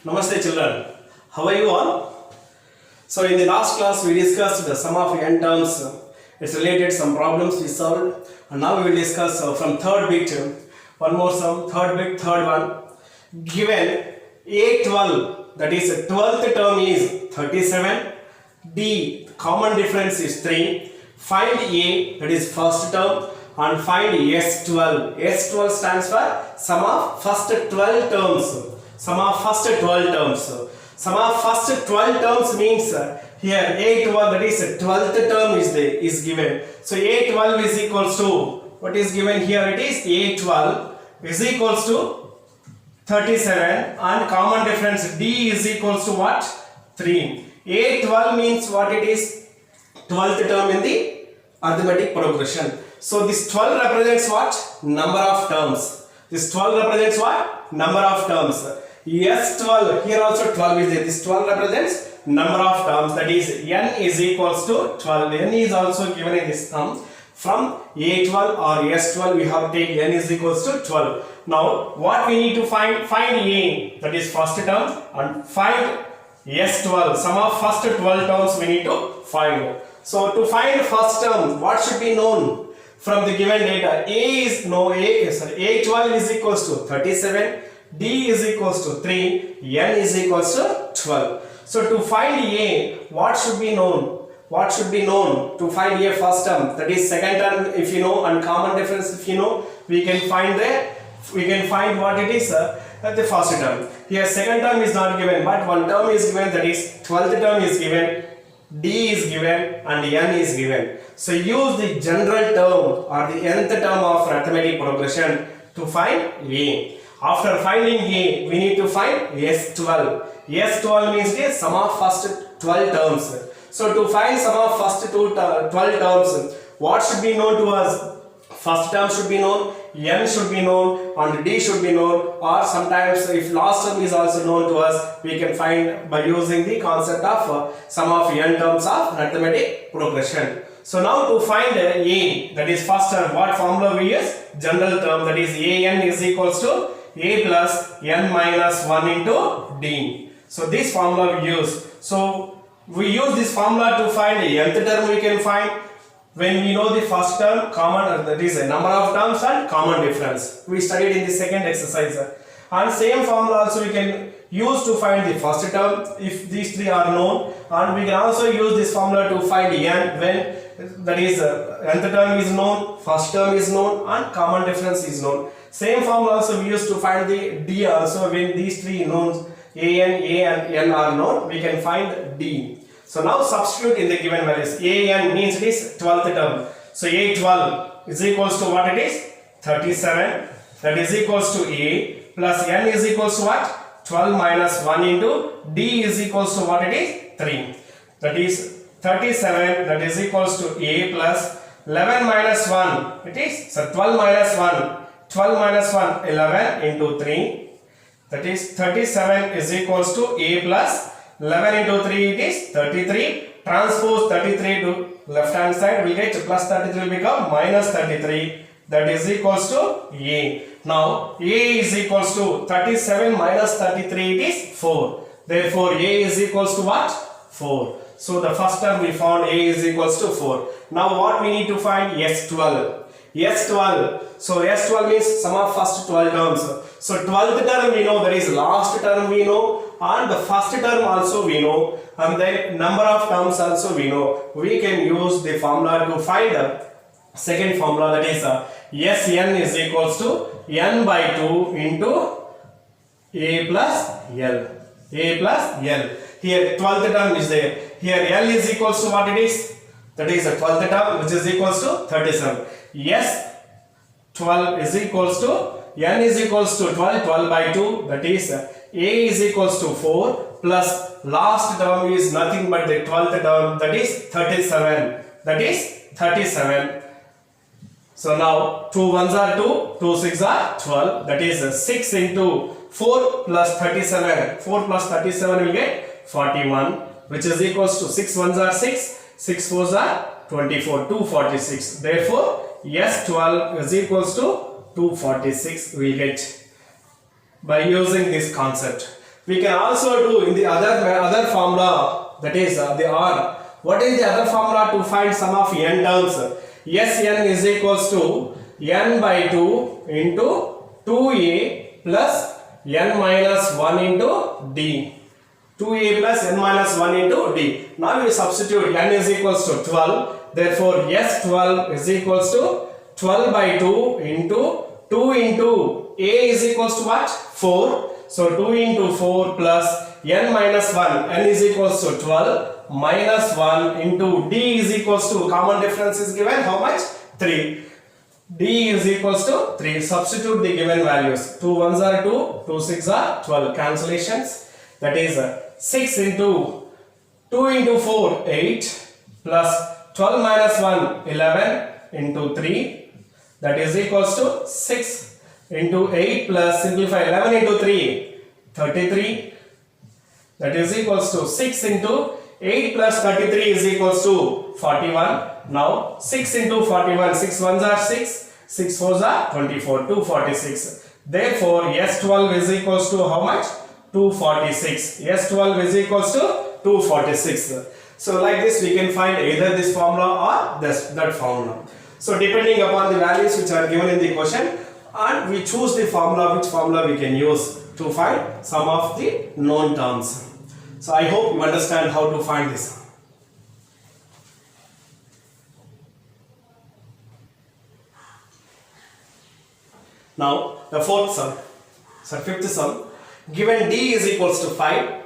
Namaste children, how are you all? So in the last class we discussed the sum of n terms, it's related some problems we solved, and now we will discuss from third bit, one more sum, third one, given A12, that is 12th term is 37, D common difference is 3, find A, that is first term, and find S12. S12 stands for sum of first 12 terms. Sum of first 12 terms. Sum of first 12 terms means here A12, that is 12th term is given. So A12 is equals to, what is given here, it is A12 is equals to 37 and common difference D is equals to what? 3. A12 means what it is? 12th term in the arithmetic progression. So this 12 represents what? Number of terms. This 12 represents what? Number of terms. S12, here also 12 is there. This 12 represents number of terms, that is n is equals to 12. N is also given in this sum. From A12 or S12 we have to take n is equals to 12. Now what we need to find A, that is first term, and find S12. Sum of first 12 terms we need to find. So to find first term, what should be known from the given data? A12 is equals to 37, D is equals to 3, N is equals to 12. So to find A, what should be known? What should be known to find A first term? That is second term if you know, and common difference if you know, we can find what it is at the first term. Here second term is not given, but one term is given, that is 12th term is given, D is given and N is given. So use the general term or the nth term of arithmetic progression to find A. After finding A, we need to find S12. S12 means the sum of first 12 terms. So to find sum of first 12 terms, what should be known to us? First term should be known, N should be known, and D should be known, or sometimes if last term is also known to us, we can find by using the concept of sum of n terms of arithmetic progression. So now to find A, that is first term, what formula we use? General term, that is An is equals to A plus n minus 1 into D. So this formula we use. So we use this formula to find the nth term we can find when we know the first term, common, that is a number of terms and common difference. We studied in the second exercise. And same formula also we can use to find the first term if these three are known, and we can also use this formula to find n when, that is nth term is known, first term is known, and common difference is known. Same formula also we use to find the D also when these three knowns A and N are known, we can find D. So now substitute in the given values. An means it is 12th term. So A12 is equals to what it is? 37. That is equals to A plus N is equals to what? 12 minus 1 into D is equals to what it is? 3. That is 37, that is equals to A plus 11 minus 1. It is, so 12 minus 1. 12 minus 1, 11 into 3. That is 37 is equals to A plus 11 into 3, it is 33. Transpose 33 to left hand side, we get plus 33 will become minus 33. That is equals to A. Now A is equals to 37 minus 33, it is 4. Therefore A is equals to what? 4. So the first term we found A is equals to 4. Now what we need to find? S12. S12. So S12 means sum of first 12 terms. So 12th term we know, that is last term we know, and the first term also we know, and then number of terms also we know. We can use the formula to find the second formula, that is Sn is equals to n by 2 into A plus L. A plus L. Here 12th term is there. Here L is equals to what it is? That is a 12th term, which is equals to 37. Yes, 12 is equals to n is equals to 12, 12 by 2, that is A is equals to 4 plus last term is nothing but the 12th term, that is 37. That is 37. So now 2 ones are 2, 2 6 are 12, that is 6 into 4 plus 37. 4 plus 37 will get 41, which is equals to 6 ones are 6, 6 fours are 24, 246. Therefore S12 is equals to 246 we get by using this concept. We can also do in the other formula, that is the R. What is the other formula to find sum of n terms? Sn is equals to n by 2 into 2a plus n minus 1 into d. 2a plus n minus 1 into d. Now we substitute n is equals to 12. Therefore, S12 is equals to 12 by 2 into 2 into a is equals to what? 4. So 2 into 4 plus n minus 1. N is equals to 12 minus 1 into d is equals to, common difference is given how much? 3. D is equals to 3. Substitute the given values. 2 ones are 2, 2 6 are 12. Cancellations. That is 6 into 2 into 4, 8 plus 12 minus 1, 11 into 3. That is equals to 6 into 8 plus, simplify, 11 into 3, 33. That is equals to 6 into 8 plus 33 is equals to 41. Now 6 into 41, 6 ones are 6, 6 fours are 24, 246. Therefore, S12 is equals to how much? 246. S12 is equals to 246. So like this we can find either this formula or that formula. So depending upon the values which are given in the question, and we choose the formula, which formula we can use to find some of the known terms. So I hope you understand how to find this. Now the fifth sum, given d is equals to 5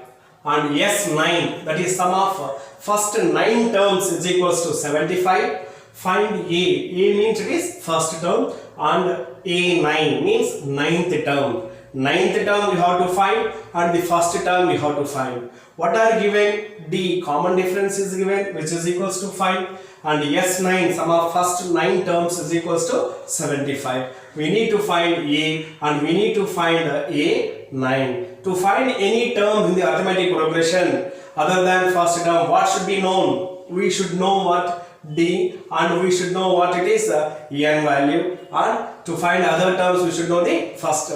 and S9, that is sum of first 9 terms is equals to 75. Find A. A means it is first term and A9 means ninth term. Ninth term we have to find and the first term we have to find. What are given? D, common difference is given, which is equals to 5, and S9, sum of first 9 terms is equals to 75. We need to find A and we need to find A9. To find any term in the arithmetic progression other than first term, what should be known? We should know what? D, and we should know what it is, n value, and to find other terms we should know the first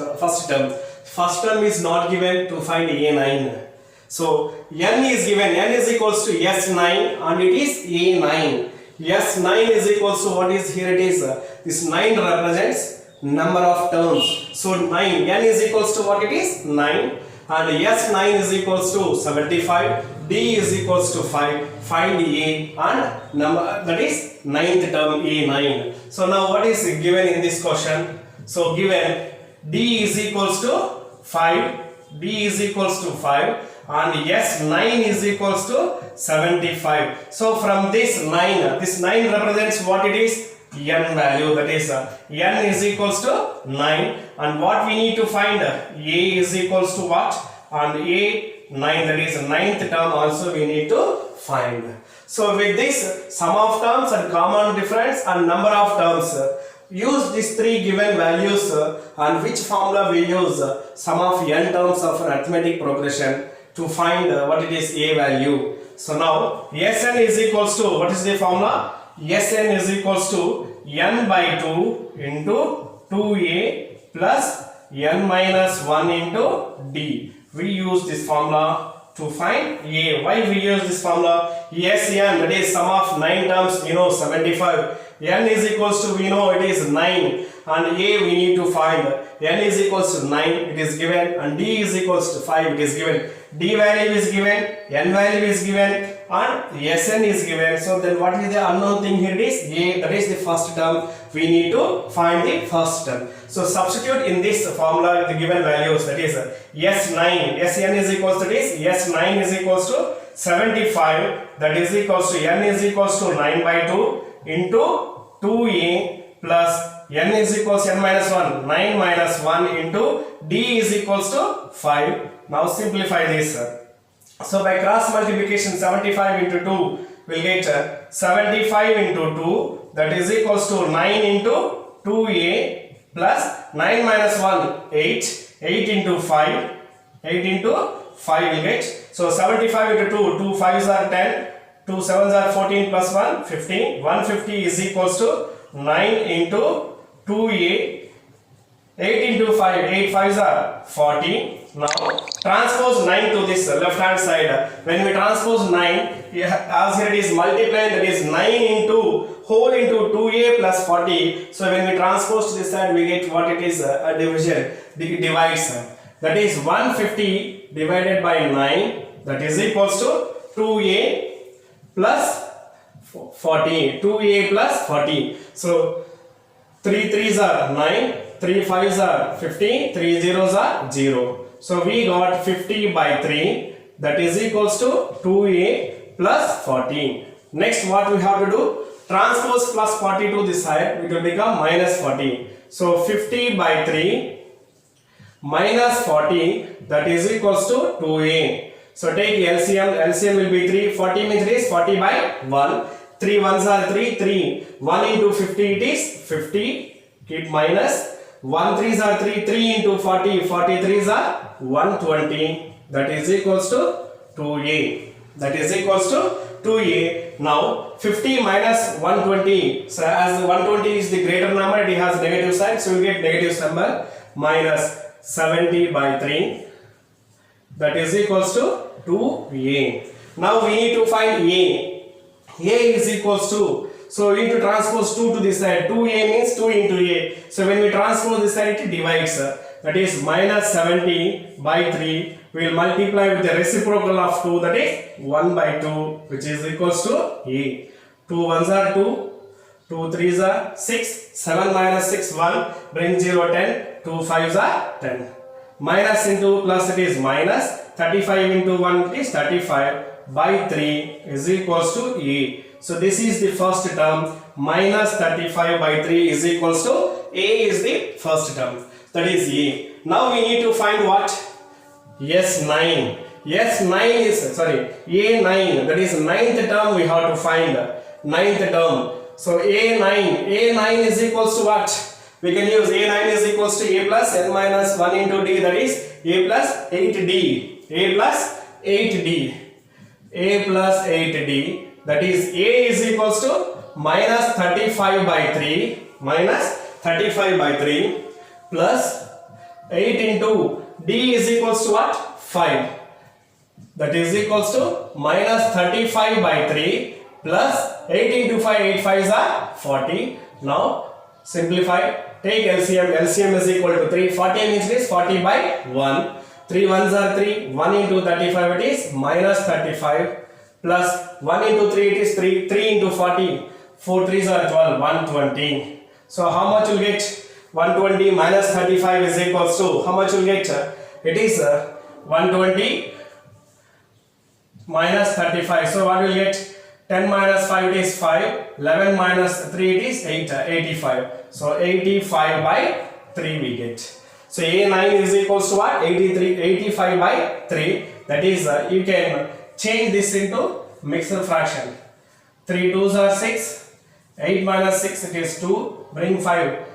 term. First term is not given, to find A9. So n is given, n is equals to S9 and it is A9. S9 is equals to what is here? It is this 9 represents number of terms. So 9, n is equals to what it is? 9, and S9 is equals to 75. D is equals to 5. Find A and number, that is 9th term, A9. So now what is given in this question? So given D is equals to 5, D is equals to 5 and S9 is equals to 75. So from this 9 represents what it is? N value, that is n is equals to 9, and what we need to find? A is equals to what? And A9, that is 9th term also we need to find. So with this sum of terms and common difference and number of terms, use these 3 given values and which formula we use? Sum of n terms of an arithmetic progression to find what it is A value. So now Sn is equals to, what is the formula? Sn is equals to n by 2 into 2a plus n minus 1 into d. We use this formula to find A. Why we use this formula? Sn, that is sum of 9 terms, we know 75. N is equals to, we know it is 9, and A we need to find. N is equals to 9, it is given, and D is equals to 5, it is given. D value is given, N value is given, and Sn is given. So then what is the unknown thing here? It is A, that is the first term. We need to find the first term. So substitute in this formula the given values, that is S9, Sn is equals to this, S9 is equals to 75, that is equals to N is equals to 9 by 2 into 2a plus n is equals n minus 1, 9 minus 1 into d is equals to 5. Now simplify this. So by cross multiplication, 75 into 2 will get 75 into 2, that is equals to 9 into 2a plus 9 minus 1, 8, 8 into 5, 8 into 5 will get. So 75 into 2, 2 5s are 10, 2 7s are 14 plus 1, 15. 150 is equals to 9 into 2a, 8 into 5, 8 5s are 40. Now transpose 9 to this left hand side. When we transpose 9, as here it is multiplying, that is 9 into whole into 2a plus 40. So when we transpose to this side, we get what it is a division. It divides. That is 150 divided by 9. That is equals to 2a plus 40. 2a plus 40. So 3 3s are 9. 3 5s are 50. 3 zeros are 0. So we got 50 by 3, that is equals to 2a plus 40. Next what we have to do, transpose plus 40 to this side, it will become minus 40. So 50 by 3 minus 40, that is equals to 2a. So take LCM, LCM will be 3, 40 means it is 40 by 1. 3 ones are 3, 3. 1 into 50 it is 50, keep minus. 1 3s are 3, 3 into 40, 43s are 120, that is equals to 2a. That is equals to 2a. Now 50 minus 120, so as 120 is the greater number, it has negative sign, so we get negative number, minus 70 by 3, that is equals to 2a. Now we need to find a. A is equals to, so we need to transpose 2 to this side. 2a means 2 into a. So when we transpose this side, it divides. That is minus 70 by 3. We will multiply with the reciprocal of 2, that is 1 by 2, which is equals to a. 2 ones are 2, 2 3s are 6, 7 minus 6 1, bring 0 10, 2 5s are 10. Minus into plus, it is minus 35 into 1, it is 35 by 3 is equals to a. So this is the first term, minus 35 by 3 is equals to a is the first term, that is a. Now we need to find what? S9. S9 is, sorry, A9, that is ninth term we have to find, ninth term. So A9 is equals to what? We can use A9 is equals to A plus n minus 1 into d, that is A plus 8d. A plus 8d. A plus 8d, that is A is equals to minus 35 by 3, minus 35 by 3 plus 8 into d is equals to what? 5, that is equals to minus 35 by 3 plus 8 into 5, 8 5s are 40. Now simplify, take LCM, LCM is equal to 3, 40 means it is 40 by 1. 3 ones are 3, 1 into 35 it is minus 35 plus 1 into 3 it is 3, 3 into 40, 4 3s are 12, 120. So how much you get? 120 minus 35 is equals to, how much you get? It is 120 minus 35. So what will get? 10 minus 5 it is 5, 11 minus 3 it is 8, 85. So 85 by 3 we get. So A9 is equals to what? 85 by 3. That is, you can change this into mixed fraction. 3 2s are 6, 8 minus 6 it is 2, bring 5,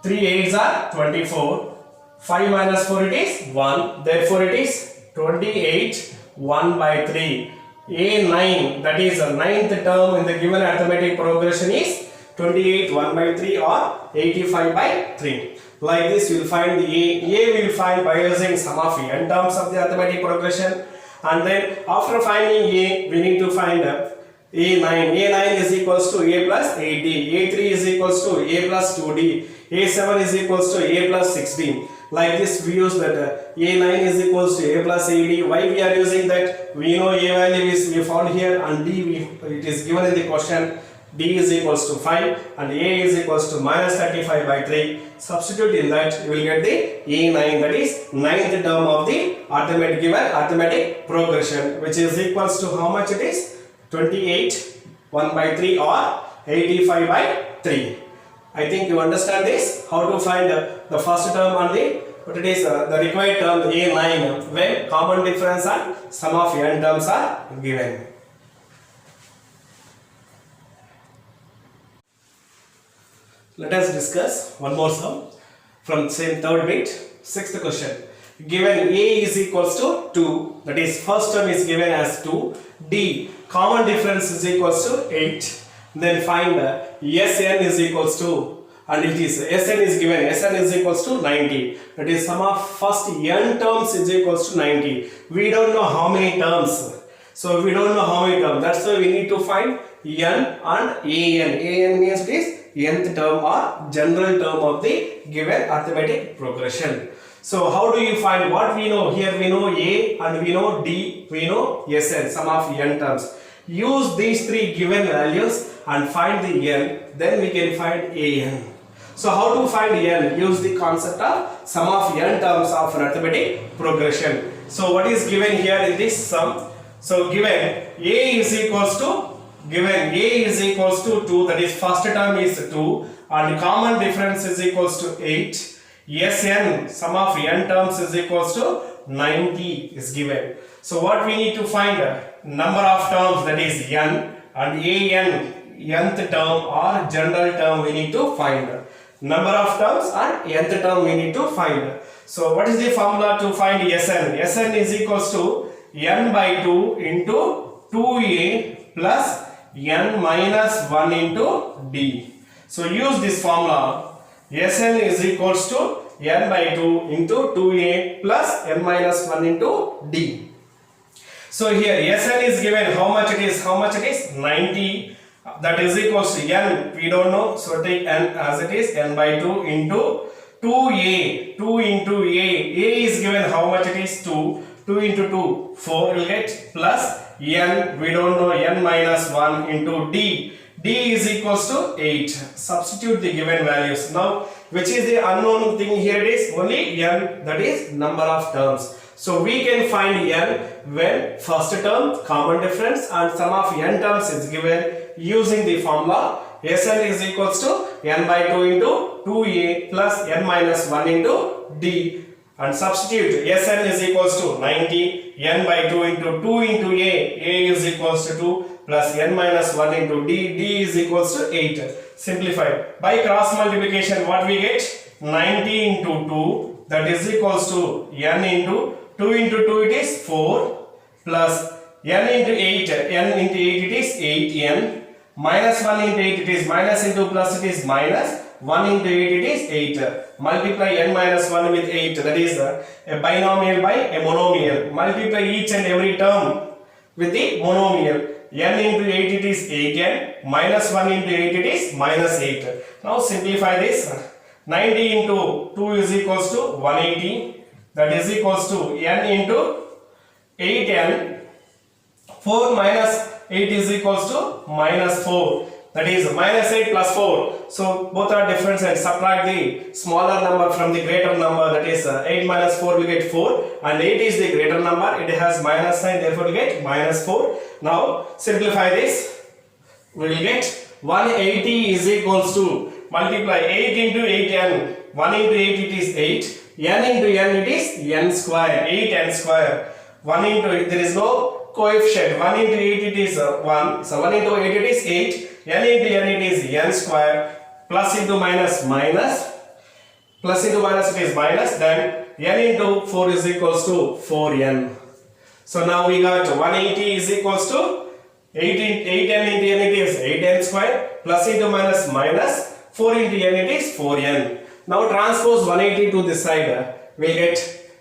3 8s are 24, 5 minus 4 it is 1, therefore it is 28, 1 by 3. A9, that is the ninth term in the given arithmetic progression is 28, 1 by 3 or 85 by 3. Like this we will find the A. A we will find by using sum of n terms of the arithmetic progression, and then after finding A we need to find A9. A9 is equals to A plus 8D. A3 is equals to A plus 2D. A7 is equals to A plus 6D. Like this we use that A9 is equals to A plus 8D. Why we are using that? We know A value is we found here, and D it is given in the question. D is equals to 5 and A is equals to minus 35 by 3. Substitute in that, you will get the A9, that is ninth term of the given arithmetic progression, which is equals to how much it is? 28, 1 by 3 or 85 by 3. I think you understand this, how to find the first term and what it is the required term A9 when common difference and sum of n terms are given. Let us discuss one more sum from same third bit. Sixth question. Given A is equals to 2, that is first term is given as 2, D common difference is equals to 8. Then find Sn is equals to and it is Sn is given, Sn is equals to 90. That is sum of first n terms is equals to 90. We don't know how many terms. So we don't know how many terms. That's why we need to find n and an. An means it is nth term or general term of the given arithmetic progression. So how do you find what we know? Here we know a and we know d, we know Sn, sum of n terms. Use these three given values and find the n, then we can find an. So how to find n? Use the concept of sum of n terms of an arithmetic progression. So what is given here in this sum? So given a is equals to 2, that is first term is 2 and common difference is equals to 8. Sn, sum of n terms is equals to 90 is given. So what we need to find? Number of terms, that is n, and an, nth term or general term we need to find. Number of terms and nth term we need to find. So what is the formula to find Sn? Sn is equals to n by 2 into 2a plus n minus 1 into d. So use this formula. Sn is equals to n by 2 into 2a plus n minus 1 into d. So here Sn is given how much it is? 90. That is equals to n, we don't know, so take n as it is, n by 2 into 2a, 2 into a is given how much it is? 2 into 2, 4 will get, plus n, we don't know, n minus 1 into d is equals to 8. Substitute the given values. Now which is the unknown thing here? It is only n, that is number of terms. So we can find n when first term, common difference and sum of n terms is given using the formula Sn is equals to n by 2 into 2a plus n minus 1 into d, and substitute Sn is equals to 90, n by 2 into 2 into a is equals to 2 plus n minus 1 into d is equals to 8. Simplify. By cross multiplication what we get? 90 into 2, that is equals to n into 2 into 2 it is 4 plus n into 8, n into 8 it is 8n minus 1 into 8 it is minus into plus it is minus 1 into 8 it is 8. Multiply n minus 1 with 8, that is a binomial by a monomial. Multiply each and every term with the monomial. n into 8 it is 8n, minus 1 into 8 it is minus 8. Now simplify this. 90 into 2 is equals to 180, that is equals to n into 8n. 4 minus 8 is equals to minus 4, that is minus 8 plus 4. So both are different sides. Subtract the smaller number from the greater number, that is 8 minus 4 will get 4, and 8 is the greater number, it has minus sign, therefore we get minus 4. Now simplify this, we will get 180 is equals to, multiply 8 into 8n, 1 into 8 it is 8, n into n it is n square, 8n square. 1 into, there is no coefficient, 1 into 8 it is 1, so 1 into 8 it is 8, n into n it is n square, plus into minus minus, plus into minus it is minus, then n into 4 is equals to 4n. So now we got 180 is equals to 8n into n it is 8n square, plus into minus minus, 4 into n it is 4n. Now transpose 180 to this side, we get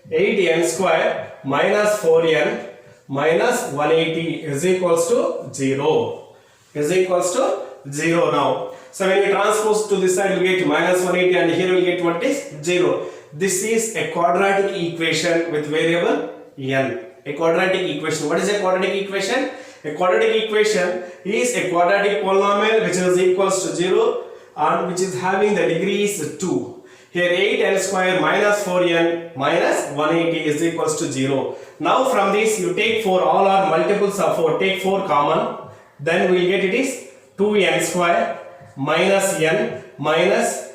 8n square minus 4n minus 180 is equals to 0, is equals to 0 now. So when we transpose to this side, we get minus 180 and here we get what is 0. This is a quadratic equation with variable n. A quadratic equation. What is a quadratic equation? A quadratic equation is a quadratic polynomial which is equals to 0 and which is having the degree is 2. Here 8n square minus 4n minus 180 is equals to 0. Now from this you take 4, all are multiples of 4, take 4 common, then we will get it is 2n square minus n minus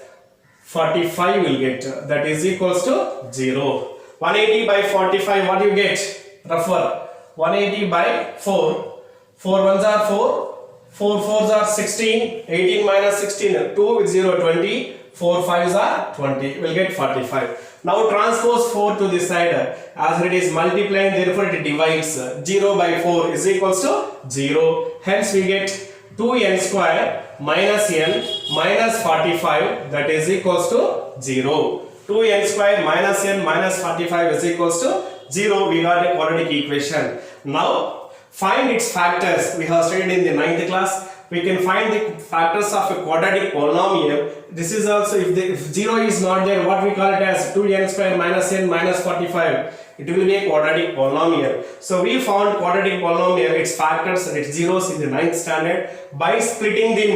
45 will get, that is equals to 0. 180 by 45 what you get? Rougher. 180 by 4, 4 ones are 4, 4 fours are 16, 18 minus 16, 2 with 0, 20, 4 fives are 20, we'll get 45. Now transpose 4 to this side, as it is multiplying, therefore it divides. 0 by 4 is equals to 0, hence we get 2n square minus n minus 45 that is equals to 0. 2n square minus n minus 45 is equals to 0. We got a quadratic equation. Now find its factors. We have studied in the 9th class. We can find the factors of a quadratic polynomial. This is also if 0 is not there, what we call it as 2n square minus n minus 45. It will be a quadratic polynomial. So we found quadratic polynomial, its factors and its zeros in the 9th standard by splitting the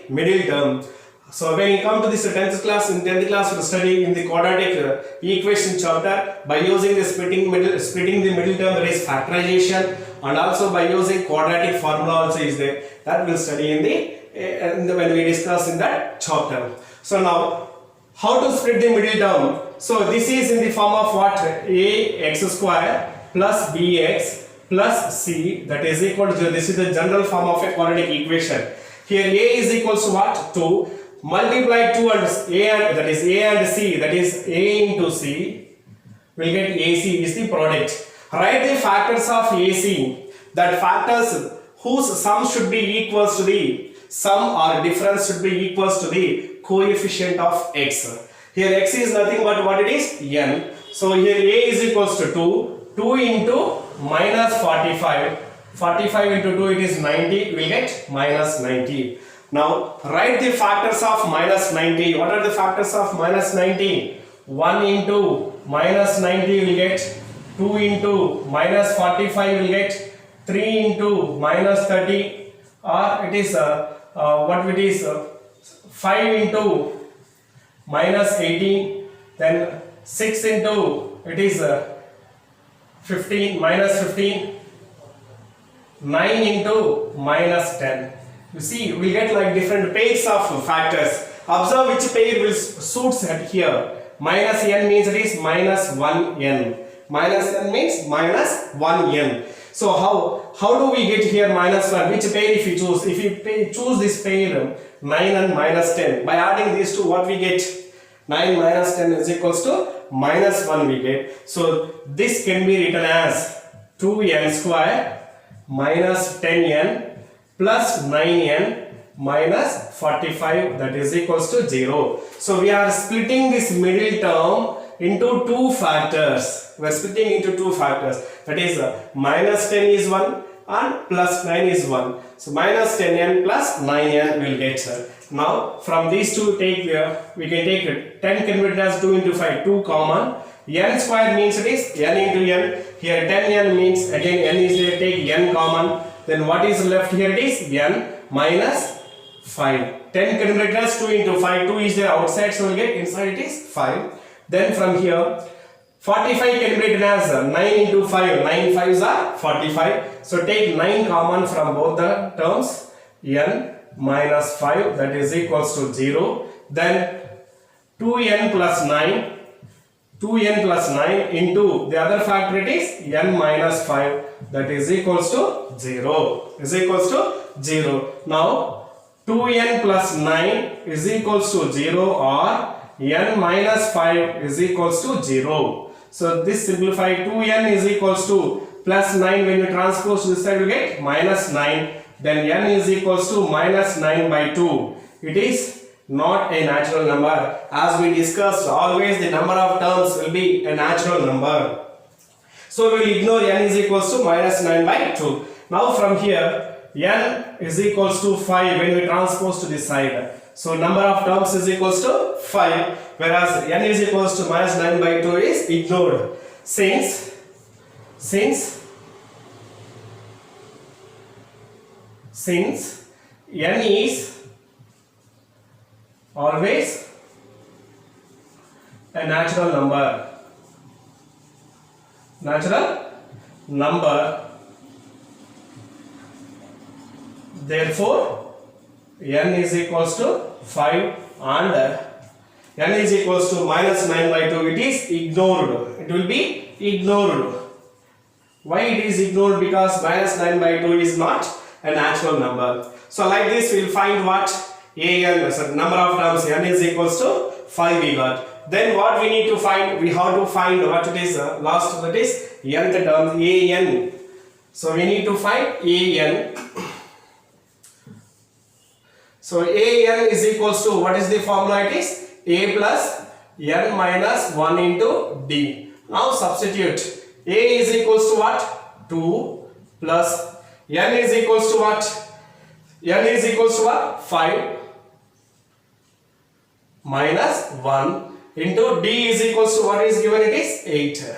middle term. So when you come to this 10th class, in 10th class we will study in the quadratic equation chapter by using the splitting the middle term, that is factorization, and also by using quadratic formula also is there, that we will study in the when we discuss in that chapter. So now how to split the middle term? So this is in the form of what? Ax square plus bx plus c that is equal to 0. This is the general form of a quadratic equation. Here a is equals to what? 2. Multiply 2 and a and that is a and c, that is a into c will get ac is the product. Write the factors of ac, that factors whose sum should be equals to the sum or difference should be equals to the coefficient of x. Here x is nothing but what it is? N. So here a is equals to 2 into minus 45. 45 into 2 it is 90, we get minus 90. Now write the factors of minus 90. What are the factors of minus 90? 1 into minus 90 will get 2 into minus 45 will get 3 into minus 30, or it is what it is 5 into minus 18, then 6 into it is 15 minus 15, 9 into minus 10. You see, we get like different pairs of factors. Observe which pair will suits at here. Minus n means it is minus 1n. Minus n means minus 1n. So how do we get here minus 1? Which pair if you choose? If you choose this pair 9 and minus 10, by adding these two, what we get? 9 minus 10 is equals to minus 1 we get. So this can be written as 2n square minus 10n plus 9n minus 45, that is equals to 0. So we are splitting this middle term into two factors. We are splitting into two factors. That is minus 10 is 1 and plus 9 is 1. So minus 10n plus 9n will get. Now from these two take we can take 10 can be written as 2 into 5, 2 common. N square means it is n into n. Here 10n means again n is there, take n common. Then what is left here? It is n minus 5. 10 can be written as 2 into 5. 2 is there outside, so we'll get inside it is 5. Then from here 45 can be written as 9 into 5. 9 5s are 45. So take 9 common from both the terms. N minus 5, that is equals to 0. Then 2n plus 9. 2n plus 9 into the other factor, it is n minus 5, that is equals to 0. Is equals to 0. Now 2n plus 9 is equals to 0 or n minus 5 is equals to 0. So this simplify 2n is equals to plus 9, when you transpose this side you get minus 9. Then n is equals to minus 9 by 2. It is not a natural number. As we discussed, always the number of terms will be a natural number. So we will ignore n is equals to minus 9 by 2. Now from here n is equals to 5 when we transpose to this side. So number of terms is equals to 5, whereas n is equals to minus 9 by 2 is ignored. Since n is always a natural number, therefore n is equals to 5 and n is equals to minus 9 by 2, it is ignored. It will be ignored. Why it is ignored? Because minus 9 by 2 is not a natural number. So like this we will find what? an, so number of terms n is equals to 5 we got. Then what we need to find? We have to find what it is last, that is nth term an. So we need to find an. So an is equals to, what is the formula? It is a plus n minus 1 into d. Now substitute. A is equals to what? 2 plus n is equals to what? N is equals to what? 5 minus 1 into d is equals to what is given? It is 8.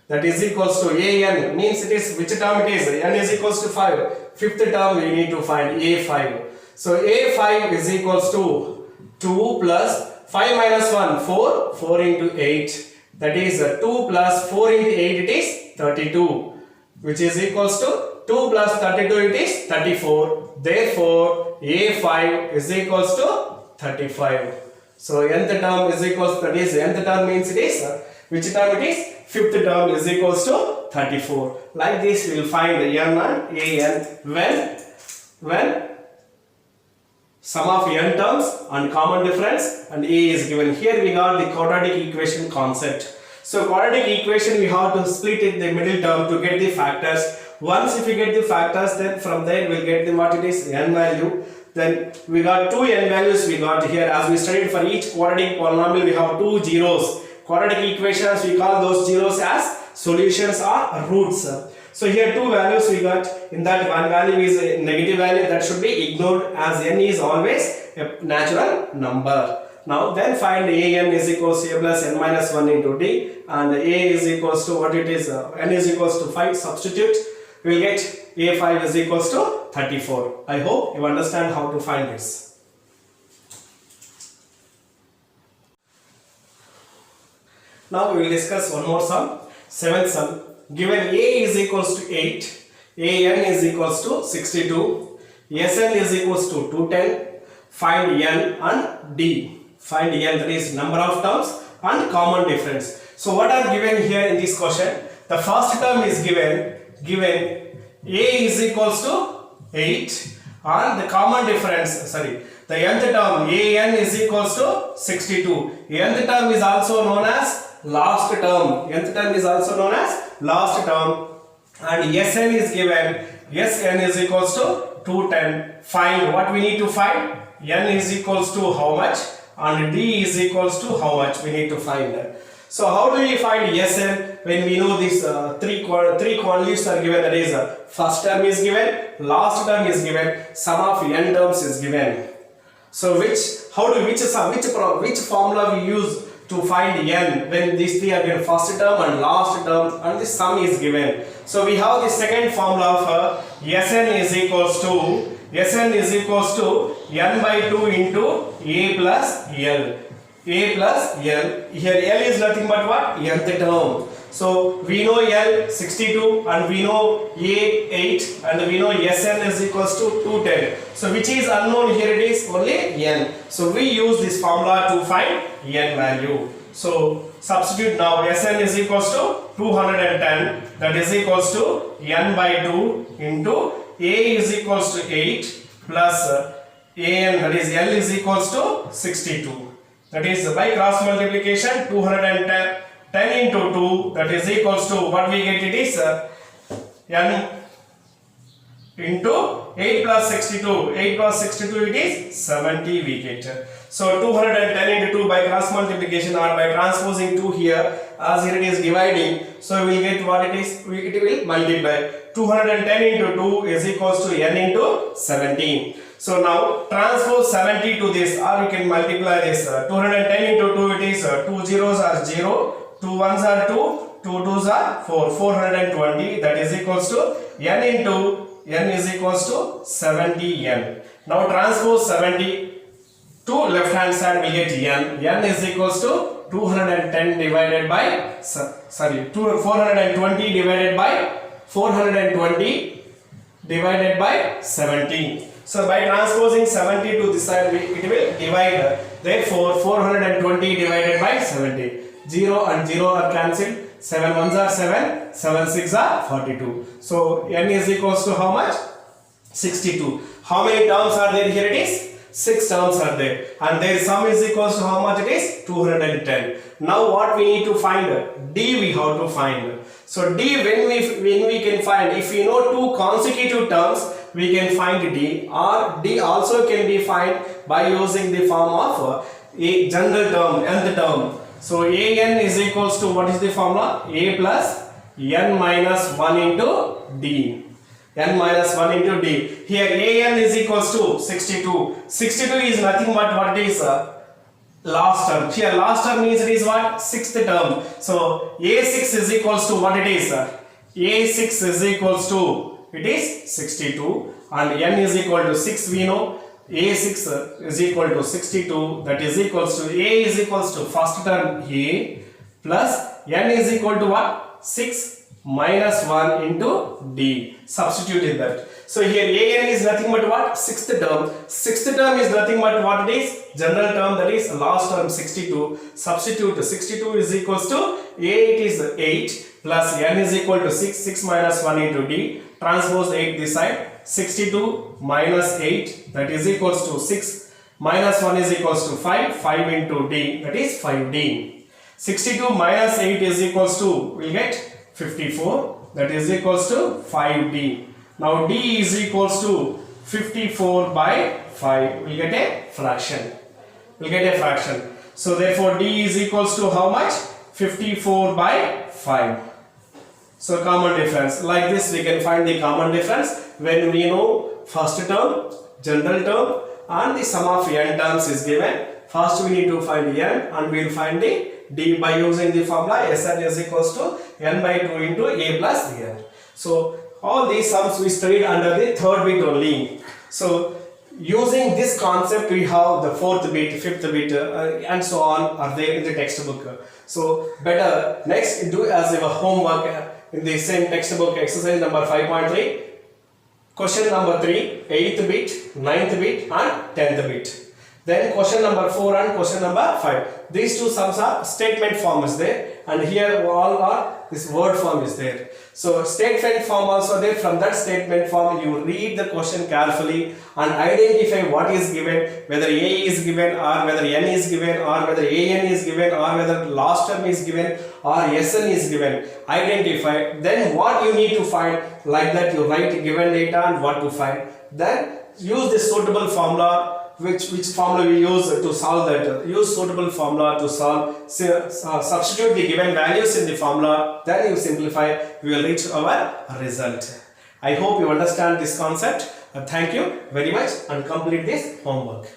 That is equals to an means it is which term it is? N is equals to 5. Fifth term we need to find a5. So a5 is equals to 2 plus 5 minus 1 4 4 into 8. That is 2 plus 4 into 8 it is 32, which is equals to 2 plus 32 it is 34. Therefore a5 is equals to 35. So nth term is equals, that is nth term means it is which term it is? Fifth term is equals to 34. Like this we will find n and an when sum of n terms and common difference and a is given. Here we got the quadratic equation concept. So quadratic equation we have to split it the middle term to get the factors. Once if we get the factors, then from there we'll get the what it is n value. Then we got two n values we got here. As we studied, for each quadratic polynomial we have two zeros. Quadratic equations we call those zeros as solutions or roots. So here two values we got. In that one value is a negative value, that should be ignored as n is always a natural number. Now then find an is equals to a plus n minus 1 into d, and a is equals to what it is, n is equals to 5. Substitute, we will get a5 is equals to 34. I hope you understand how to find this. Now we will discuss one more sum, seventh sum. Given a is equals to 8, an is equals to 62, sn is equals to 210, find n and d. Find n, that is number of terms and common difference. So what are given here in this question? The first term is given a is equals to 8 and the common difference, the nth term an is equals to 62. Nth term is also known as last term. Nth term is also known as last term, and sn is given. Sn is equals to 210. Find what we need to find. N is equals to how much and d is equals to how much we need to find. So how do we find Sn when we know these three quantities are given? That is first term is given, last term is given, sum of n terms is given. So which formula we use to find n when these three are given, first term and last term and the sum is given? So we have the second formula of Sn is equals to n by 2 into a plus l. A plus l. Here l is nothing but what? Nth term. So we know l 62 and we know a 8 and we know Sn is equals to 210. So which is unknown here? It is only n. So we use this formula to find n value. So substitute now. Sn is equals to 210, that is equals to n by 2 into a is equals to 8 plus an, that is l is equals to 62. That is by cross multiplication 210 into 2, that is equals to what we get, it is n into 8 plus 62. 8 plus 62 it is 70 we get. So 210 into 2 by cross multiplication or by transposing 2 here, as here it is dividing, so we will get what it is, it will multiply. 210 into 2 is equals to n into 17. So now transpose 70 to this, or you can multiply this. 210 into 2 it is 2 zeros are 0, 2 ones are 2, 2 twos are 4, 420, that is equals to n into n is equals to 70n. Now transpose 70 to left hand side, we get n. N is equals to 210 divided by 420 divided by 70. So by transposing 70 to this side, it will divide. Therefore 420 divided by 70. 0 and 0 are cancelled. 7 ones are 7, 7 6 are 42. So n is equals to how much? 62. How many terms are there here? It is 6 terms are there, and their sum is equals to how much? It is 210. Now what we need to find? D we have to find. So D, when we can find, if we know two consecutive terms, we can find D, or D also can be found by using the form of a general term, nth term. So an is equals to, what is the formula? A plus n minus 1 into D. N minus 1 into D. Here an is equals to 62. 62 is nothing but what it is? Last term. Here last term means it is what? Sixth term. So A6 is equals to what it is? A6 is equals to, it is 62, and n is equal to 6, we know. A6 is equal to 62, that is equals to, A is equals to first term A plus n is equal to what? 6 minus 1 into D. Substitute in that. So here an is nothing but what? Sixth term. Sixth term is nothing but what it is? General term, that is last term 62. Substitute 62 is equals to A, it is 8 plus n is equal to 6. 6 minus 1 into D. Transpose 8 this side. 62 minus 8, that is equals to 6 minus 1 is equals to 5. 5 into D, that is 5D. 62 minus 8 is equals to, we'll get 54, that is equals to 5D. Now D is equals to 54 by 5. We'll get a fraction. We'll get a fraction. So therefore D is equals to how much? 54 by 5. So common difference. Like this we can find the common difference when we know first term, general term, and the sum of n terms is given. First we need to find n, and we will find the D by using the formula Sn is equals to n by 2 into A plus n. So all these sums we studied under the third bit only. So using this concept we have the fourth bit, fifth bit, and so on are there in the textbook. So better next do as your homework in the same textbook, exercise number 5.3, question number 3, 8th bit, 9th bit and 10th bit. Then question number 4 and question number 5. These two sums are statement form is there, and here all are this word form is there. So statement form also there. From that statement form you read the question carefully and identify what is given, whether A is given or whether N is given or whether AN is given or whether last term is given or Sn is given. Identify, then what you need to find, like that you write given data and what to find. Then use the suitable formula. Which formula we use to solve that? Use suitable formula to solve. Substitute the given values in the formula. Then you simplify. We will reach our result. I hope you understand this concept. Thank you very much and complete this homework.